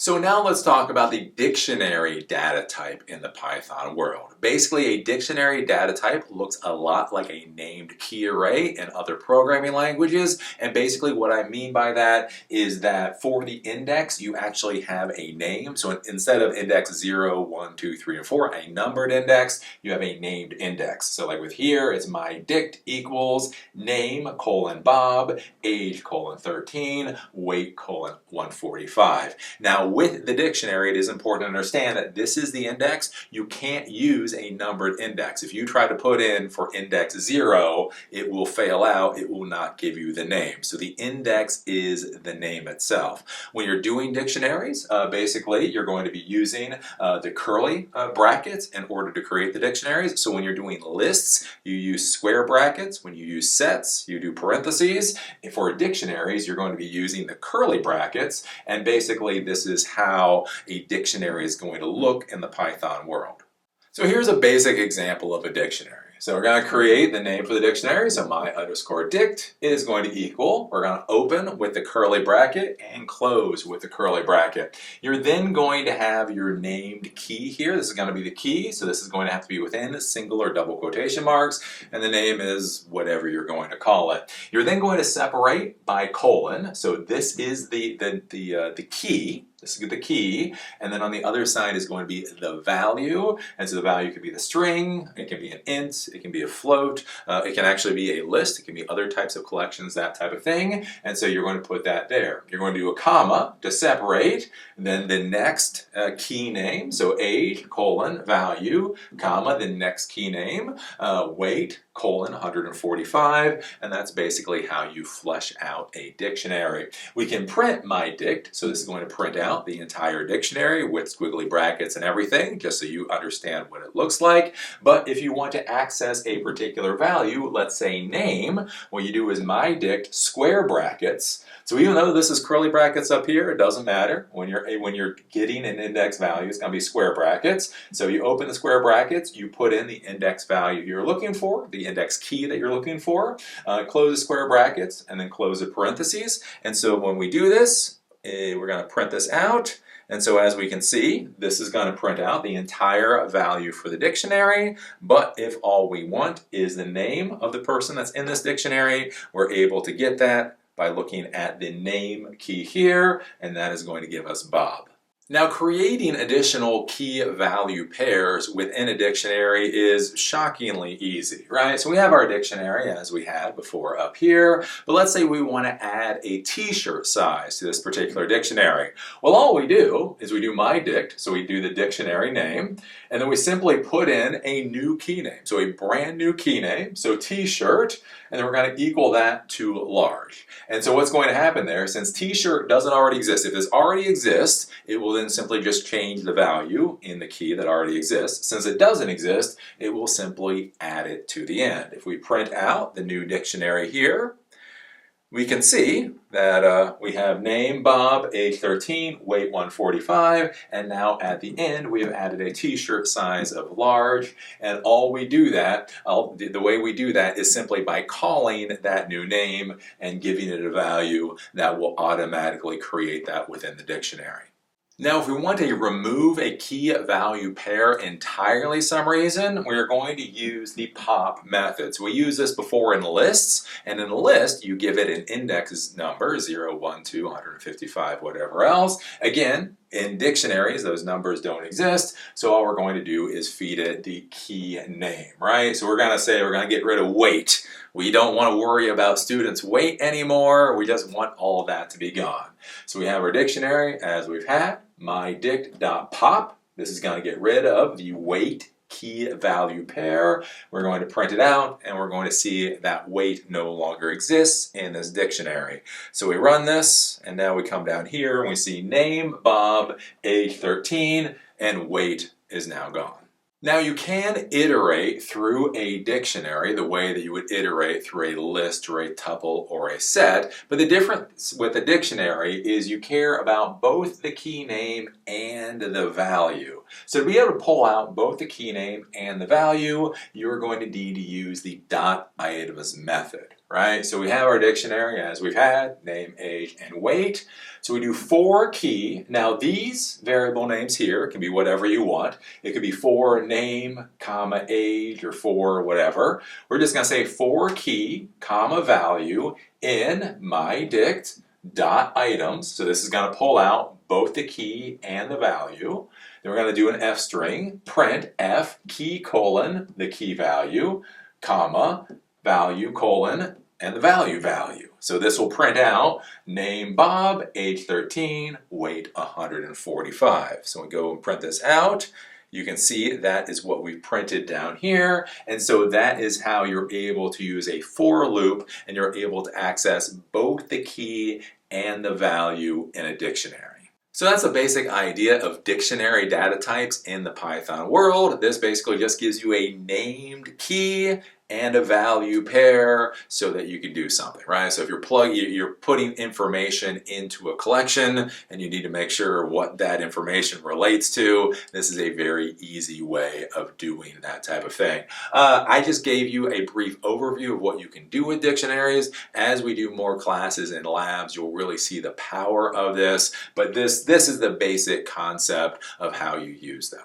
So now let's talk about the dictionary data type in the Python world. Basically, a dictionary data type looks a lot like a named key array in other programming languages. And basically what I mean by that is that for the index, you actually have a name. So instead of index 0, 1, 2, 3, and 4, a numbered index, you have a named index. So like with here, it's my dict equals name colon Bob, age colon 13, weight colon 145. Now, with the dictionary, it is important to understand that this is the index. You can't use a numbered index. If you try to put in for index 0, it will fail out. It will not give you the name. So the index is the name itself. When you're doing dictionaries, basically, you're going to be using the curly brackets in order to create the dictionaries. So when you're doing lists, you use square brackets. When you use sets, you do parentheses. For dictionaries, you're going to be using the curly brackets. And basically, this is how a dictionary is going to look in the Python world. So here's a basic example of a dictionary. So we're going to create the name for the dictionary. So my underscore dict is going to equal, we're going to open with the curly bracket and close with the curly bracket. You're then going to have your named key here. This is going to be the key. So this is going to have to be within single or double quotation marks. And the name is whatever you're going to call it. You're then going to separate by colon. So this is the key. This is the key, and then on the other side is going to be the value, and so the value could be the string, it can be an int, it can be a float, it can actually be a list, it can be other types of collections, that type of thing, and so you're going to put that there. You're going to do a comma to separate, then the next key name, so age, colon, value, comma, the next key name, weight, colon, 145, and that's basically how you flesh out a dictionary. We can print my dict, so this is going to print out the entire dictionary with squiggly brackets and everything, just so you understand what it looks like. But if you want to access a particular value, let's say name, what you do is my dict square brackets. So even though this is curly brackets up here, it doesn't matter. When you're getting an index value, it's going to be square brackets. So you open the square brackets, you put in the index value you're looking for, the index key that you're looking for, close the square brackets, and then close the parentheses. And so when we do this, we're going to print this out. And so as we can see, this is going to print out the entire value for the dictionary. But if all we want is the name of the person that's in this dictionary, we're able to get that by looking at the name key here, and that is going to give us Bob. Now, creating additional key value pairs within a dictionary is shockingly easy, right? So we have our dictionary as we had before up here, but let's say we want to add a t-shirt size to this particular dictionary. Well, all we do is we do my dict, so we do the dictionary name, and then we simply put in a new key name, so a brand new key name, so t-shirt, and then we're going to equal that to large. And so what's going to happen there, since t-shirt doesn't already exist, if this already exists, it will then simply just change the value in the key that already exists. Since it doesn't exist, it will simply add it to the end. If we print out the new dictionary here, we can see that we have name Bob, age 13, weight 145, and now at the end we have added a t-shirt size of large, and all we do that, the way we do that is simply by calling that new name and giving it a value that will automatically create that within the dictionary. Now, if we want to remove a key value pair entirely some reason, we're going to use the pop method. So we use this before in lists, and in a list, you give it an index number, 0, 1, 2, 155, whatever else. Again, in dictionaries, those numbers don't exist, so all we're going to do is feed it the key name, right? So we're going to say we're going to get rid of weight. We don't want to worry about students' weight anymore. We just want all of that to be gone. So we have our dictionary as we've had, mydict.pop. This is going to get rid of the weight key value pair. We're going to print it out, and we're going to see that weight no longer exists in this dictionary. So we run this, and now we come down here and we see name Bob, age 13, and weight is now gone. Now you can iterate through a dictionary the way that you would iterate through a list or a tuple or a set, but the difference with a dictionary is you care about both the key name and the value. So to be able to pull out both the key name and the value, you're going to need to use the .items method. right? So we have our dictionary as we've had, name, age, and weight. So we do for key. Now these variable names here can be whatever you want. It could be for name, comma, age, or for whatever. We're just going to say for key, comma, value in my dict dot items. So this is going to pull out both the key and the value. Then we're going to do an F string, print F key colon, the key value, comma, value colon, and the value. So this will print out name Bob, age 13, weight 145. So we go and print this out. You can see that is what we've printed down here. And so that is how you're able to use a for loop, and you're able to access both the key and the value in a dictionary. So that's a basic idea of dictionary data types in the Python world. This basically just gives you a named key and a value pair so that you can do something, right? So if you're putting information into a collection and you need to make sure what that information relates to, this is a very easy way of doing that type of thing. I just gave you a brief overview of what you can do with dictionaries. As we do more classes and labs, you'll really see the power of this, but this is the basic concept of how you use them.